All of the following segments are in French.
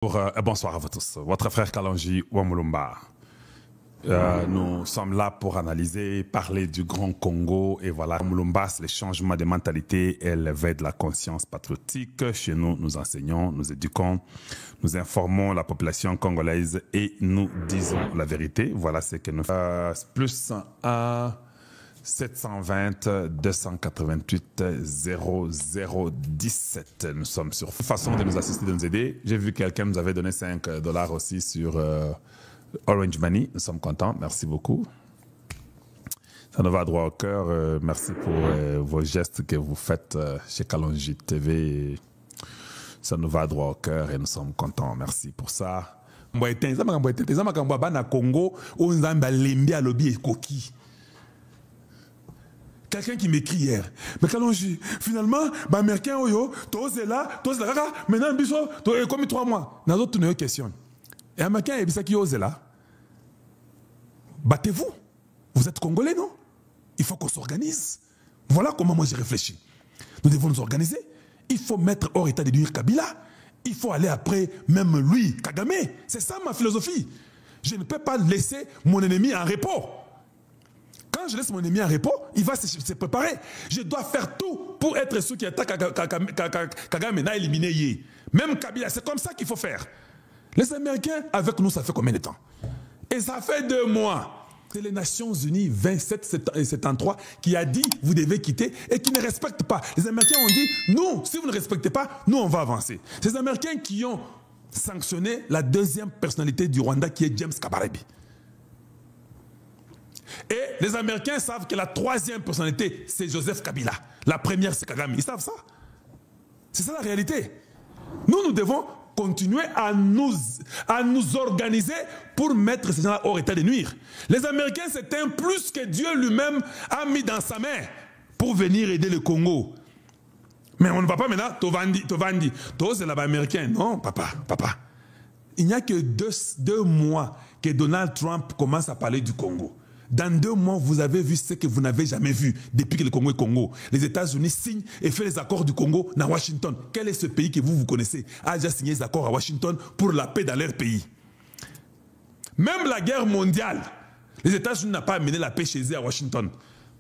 Bonsoir à vous tous. Votre frère Kalonji Wamulumba. Nous sommes là pour analyser, parler du Grand Congo. Et voilà, Wamulumba, c'est le changement de mentalité et l'éveil de la conscience patriotique. Chez nous, nous enseignons, nous éduquons, nous informons la population congolaise et nous disons la vérité. Voilà ce que nous faisons. Plus 1 720 288 0017. Nous sommes sur façon de nous assister, de nous aider. J'ai vu que quelqu'un nous avait donné $5 aussi sur Orange Money. Nous sommes contents. Merci beaucoup. Ça nous va droit au cœur. Merci pour vos gestes que vous faites chez Kalonji TV. Ça nous va droit au cœur et nous sommes contents. Merci pour ça. Quelqu'un qui m'écrit hier, mais Kalonji, finalement, américain, t'oses là, maintenant, biso, t'as commis 3 mois. Dans d'autres, une question. Et américain, il y a qui ose là. Battez-vous. Vous êtes Congolais, non? Il faut qu'on s'organise. Voilà comment moi j'ai réfléchi. Nous devons nous organiser. Il faut mettre hors état de nuire Kabila. Il faut aller après, même lui, Kagame. C'est ça ma philosophie. Je ne peux pas laisser mon ennemi en repos. Quand je laisse mon ennemi en repos, il va se préparer. Je dois faire tout pour être ceux qui attaquent Kagame et éliminer. Même Kabila, c'est comme ça qu'il faut faire. Les Américains, avec nous, ça fait combien de temps? Et ça fait 2 mois. C'est les Nations Unies 2773 qui a dit vous devez quitter et qui ne respectent pas. Les Américains ont dit nous, si vous ne respectez pas, nous on va avancer. C'est les Américains qui ont sanctionné la 2e personnalité du Rwanda qui est James Kabarebe. Et les Américains savent que la 3e personnalité, c'est Joseph Kabila. La première, c'est Kagame. Ils savent ça. C'est ça la réalité. Nous devons continuer à nous organiser pour mettre ces gens-là hors état de nuire. Les Américains, c'est un plus que Dieu lui-même a mis dans sa main pour venir aider le Congo. Mais on ne va pas maintenant, Tovandi, c'est là-bas américain. Non, papa. Il n'y a que 2 mois que Donald Trump commence à parler du Congo. Dans 2 mois, vous avez vu ce que vous n'avez jamais vu depuis que le Congo est Congo. Les États-Unis signent et font les accords du Congo dans Washington. Quel est ce pays que vous connaissez a déjà signé les accords à Washington pour la paix dans leur pays? Même la guerre mondiale, les États-Unis n'ont pas amené la paix chez eux à Washington.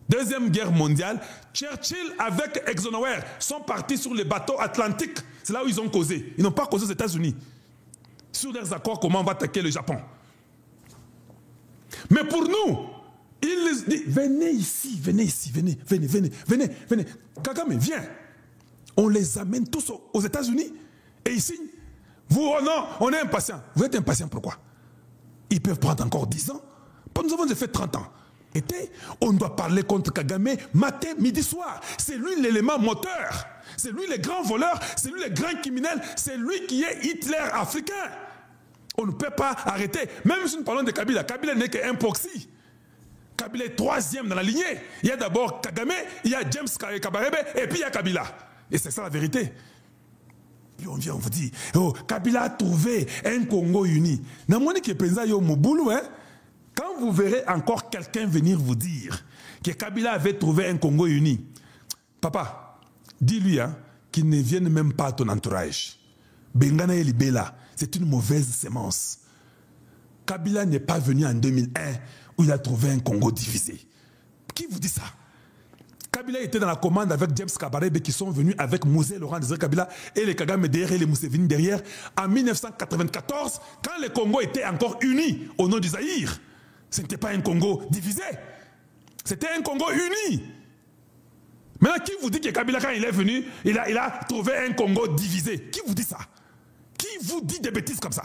2e guerre mondiale, Churchill avec Eisenhower sont partis sur les bateaux atlantiques. C'est là où ils ont causé. Ils n'ont pas causé aux États-Unis. Sur leurs accords, comment on va attaquer le Japon. Mais pour nous, il dit, venez ici, venez. Kagame, viens. On les amène tous aux États-Unis et ils signent. Vous, oh non, on est impatients. Vous êtes impatients pourquoi? Ils peuvent prendre encore 10 ans. Nous avons déjà fait 30 ans. Et on doit parler contre Kagame matin, midi, soir. C'est lui l'élément moteur. C'est lui le grand voleur. C'est lui le grand criminel. C'est lui qui est Hitler africain. On ne peut pas arrêter. Même si nous parlons de Kabila, Kabila n'est qu'un proxy. Kabila est 3e dans la lignée. Il y a d'abord Kagame, il y a James Kabarebe, et puis il y a Kabila. Et c'est ça la vérité. Puis on vient, on vous dit, oh, Kabila a trouvé un Congo uni. Quand vous verrez encore quelqu'un venir vous dire que Kabila avait trouvé un Congo uni, papa, dis-lui qu'il ne vienne même pas à ton entourage. Bengana et Libela, c'est une mauvaise sémence. Kabila n'est pas venu en 2001 où il a trouvé un Congo divisé. Qui vous dit ça? Kabila était dans la commande avec James Kabarebe qui sont venus avec Mouzé, Laurent Désiré Kabila et les Kagame derrière et les Museveni derrière en 1994 quand le Congo était encore uni au nom du Zaïre. Ce n'était pas un Congo divisé. C'était un Congo uni. Maintenant, qui vous dit que Kabila, quand il est venu, il a trouvé un Congo divisé? Qui vous dit ça? Qui vous dit des bêtises comme ça?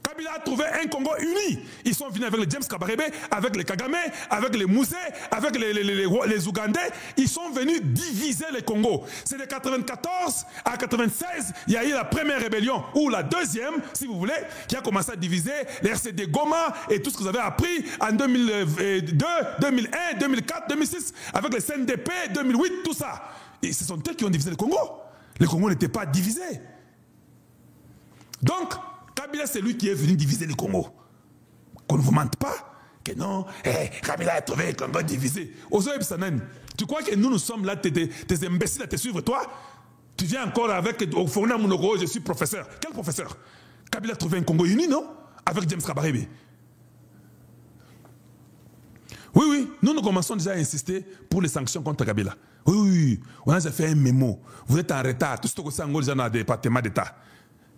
Kabila a trouvé un Congo uni. Ils sont venus avec les James Kabarebe, avec les Kagame, avec les Mouzé, avec les Ougandais. Ils sont venus diviser le Congo. C'est de 94 à 96, il y a eu la première rébellion, ou la 2e, si vous voulez, qui a commencé à diviser les RCD Goma et tout ce que vous avez appris en 2002, 2001, 2004, 2006, avec les CNDP, 2008, tout ça. Et ce sont eux qui ont divisé le Congo. Le Congo n'était pas divisé. Donc, Kabila, c'est lui qui est venu diviser le Congo. Qu'on ne vous mente pas que non, Kabila a trouvé le Congo divisé. Tu crois que nous sommes là, tes imbéciles à te suivre, toi? Tu viens encore avec Ofona Mounoko, je suis professeur. Quel professeur? Kabila a trouvé un Congo uni, non? Avec James Kabarebe. Oui, oui, nous commençons déjà à insister pour les sanctions contre Kabila. Oui, oui, on a déjà fait un mémo. Vous êtes en retard. Tout ce que c'est déjà dans le département d'État.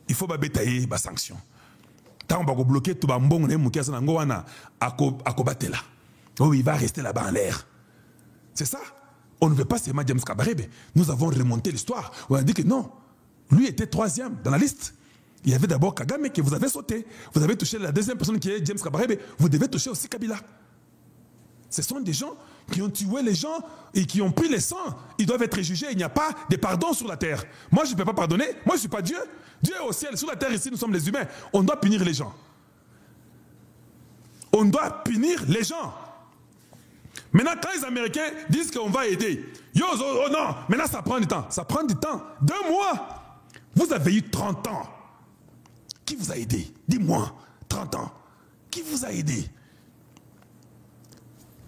Il faut bétailler les sanctions. Tant on va bloquer tout le monde, il va rester là-bas en l'air. C'est ça. On ne veut pas seulement James Kabarebe. Nous avons remonté l'histoire. On a dit que non. Lui était 3e dans la liste. Il y avait d'abord Kagame que vous avez sauté. Vous avez touché la 2e personne qui est James Kabarebe. Vous devez toucher aussi Kabila. Ce sont des gens qui ont tué les gens et qui ont pris les sangs. Ils doivent être jugés. Il n'y a pas de pardon sur la terre. Moi, je ne peux pas pardonner. Moi, je ne suis pas Dieu. Dieu est au ciel. Sur la terre, ici, nous sommes les humains. On doit punir les gens. On doit punir les gens. Maintenant, quand les Américains disent qu'on va aider, oh non, maintenant ça prend du temps. Ça prend du temps. 2 mois. Vous avez eu 30 ans. Qui vous a aidé? Dis-moi, 30 ans. Qui vous a aidé?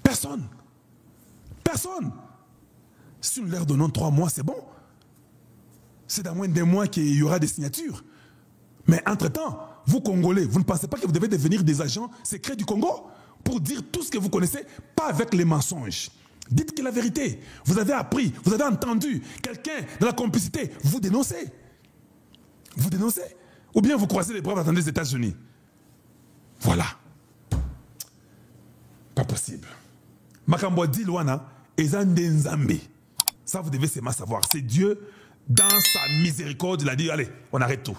Personne. Personne. Si nous leur donnons 3 mois, c'est bon. C'est dans moins d'1 mois qu'il y aura des signatures. Mais entre-temps, vous Congolais, vous ne pensez pas que vous devez devenir des agents secrets du Congo pour dire tout ce que vous connaissez, pas avec les mensonges. Dites que la vérité. Vous avez appris, vous avez entendu quelqu'un de la complicité, vous dénoncez. Vous dénoncez. Ou bien vous croisez les bras, vous attendez les États-Unis. Voilà. Pas possible. Makambo dit Luana, Ezandenzambe. Ça, vous devez seulement savoir. C'est Dieu, dans sa miséricorde, il a dit, allez, on arrête tout.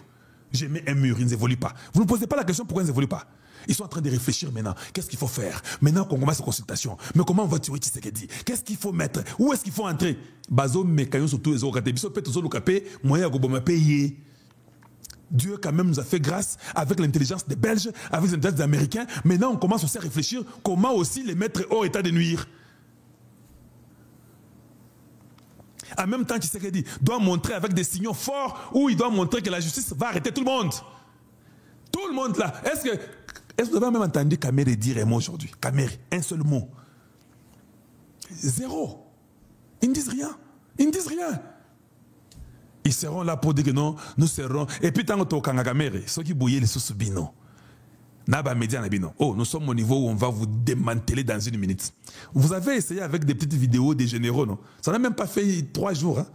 J'ai mis un mur, il ne évolue pas. Vous ne posez pas la question pourquoi il ne évolue pas. Ils sont en train de réfléchir maintenant. Qu'est-ce qu'il faut faire? Maintenant qu'on commence ces consultations. Mais comment on va tuer Tshisekedi? Qu'est-ce qu'il faut mettre? Où est-ce qu'il faut entrer? Bazo mekayo surtout les autres. Biso peut tous le moyen de payer. Dieu quand même nous a fait grâce avec l'intelligence des Belges, avec l'intelligence des Américains. Maintenant on commence aussi à réfléchir comment aussi les mettre hors état de nuire. En même temps, Tshisekedi doit montrer avec des signaux forts où il doit montrer que la justice va arrêter tout le monde. Tout le monde là. Est-ce que vous avez même entendu Kamere dire un mot aujourd'hui? Kamere, un seul mot. Zéro. Ils ne disent rien. Ils ne disent rien. Ils seront là pour dire que non, nous serons. Et puis, tant que tu as Kamere, ceux qui bouillent les sous-bino. Oh, nous sommes au niveau où on va vous démanteler dans 1 minute. Vous avez essayé avec des petites vidéos des généraux, non? Ça n'a même pas fait 3 jours. Hein?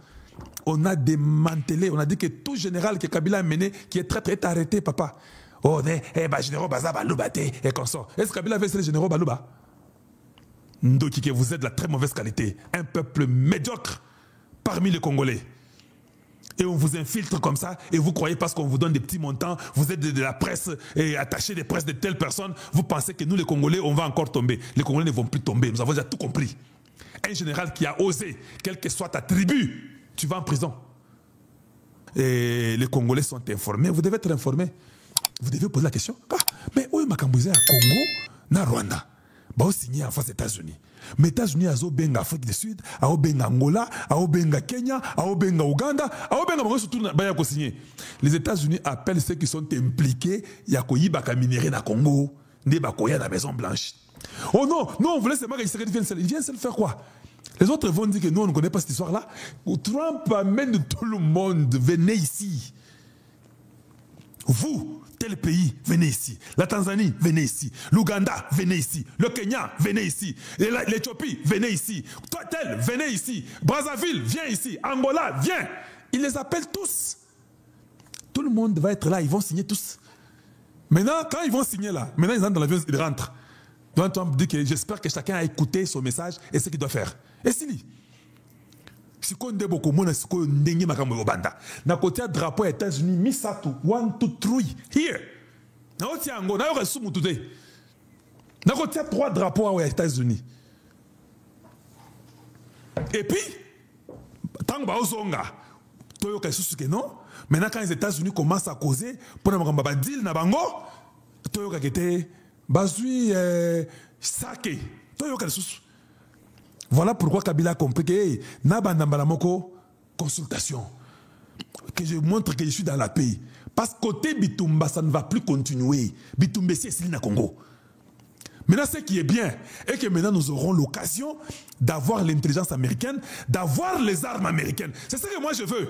On a démantelé, on a dit que tout général que Kabila a mené, qui est traître, est arrêté, papa. Oh, généraux Baza Balouba, et comme ça. Est-ce que Kabila avait les généraux Balouba? Ndoki, que vous êtes de la très mauvaise qualité. Un peuple médiocre parmi les Congolais. Et on vous infiltre comme ça, et vous croyez parce qu'on vous donne des petits montants, vous êtes de la presse et attaché des presses de telles personnes, vous pensez que nous les Congolais, on va encore tomber. Les Congolais ne vont plus tomber, nous avons déjà tout compris. Un général qui a osé, quelle que soit ta tribu, tu vas en prison. Et les Congolais sont informés, vous devez être informés. Vous devez poser la question, mais où est Makambouze à Congo, na Rwanda? Bah, signé en face des États-Unis. Mais les États-Unis, ils ont benga Afrique du Sud, ils ont benga Angola, ils ont benga Kenya, ils ont benga Ouganda, ils ont benga surtout bah, signé. Les États-Unis appellent ceux qui sont impliqués, il y a quoi baka minéré na Congo, ne bakoya na Maison Blanche. Oh non, non, on voulait seulement qu'ils viennent se le faire quoi? Les autres vont dire que nous, on ne connaît pas cette histoire-là. Trump amène tout le monde, venez ici. Vous, tel pays, venez ici. La Tanzanie, venez ici. L'Ouganda, venez ici. Le Kenya, venez ici. L'Éthiopie, venez ici. Toi, tel, venez ici. Brazzaville, viens ici. Angola, viens. Ils les appellent tous. Tout le monde va être là, ils vont signer tous. Maintenant, quand ils vont signer là, maintenant ils entrent dans l'avion, ils rentrent. Donc Trump dit que j'espère que chacun a écouté son message et ce qu'il doit faire. Et si si on a beaucoup de gens qui ont na côté drapeau des États-Unis, Misatu, 1, 2, 3, here. Na côté Angola, na côté Mutute. Na côté 3 drapeaux aux États-Unis. Et puis, tant que Baozonga, Toyo Kasusu que non. Maintenant, quand les États-Unis commencent à causer, pour un deal na bango, Toyo Kakete, Bazui, Sake, Toyo Kasusu. Voilà pourquoi Kabila a compris que Nabanambalamoko, consultation. Que je montre que je suis dans la paix. Parce que côté Bitumba, ça ne va plus continuer. Bitumba, c'est ici, na Congo. Maintenant, ce qui est bien, est que maintenant nous aurons l'occasion d'avoir l'intelligence américaine, d'avoir les armes américaines. C'est ce que moi je veux.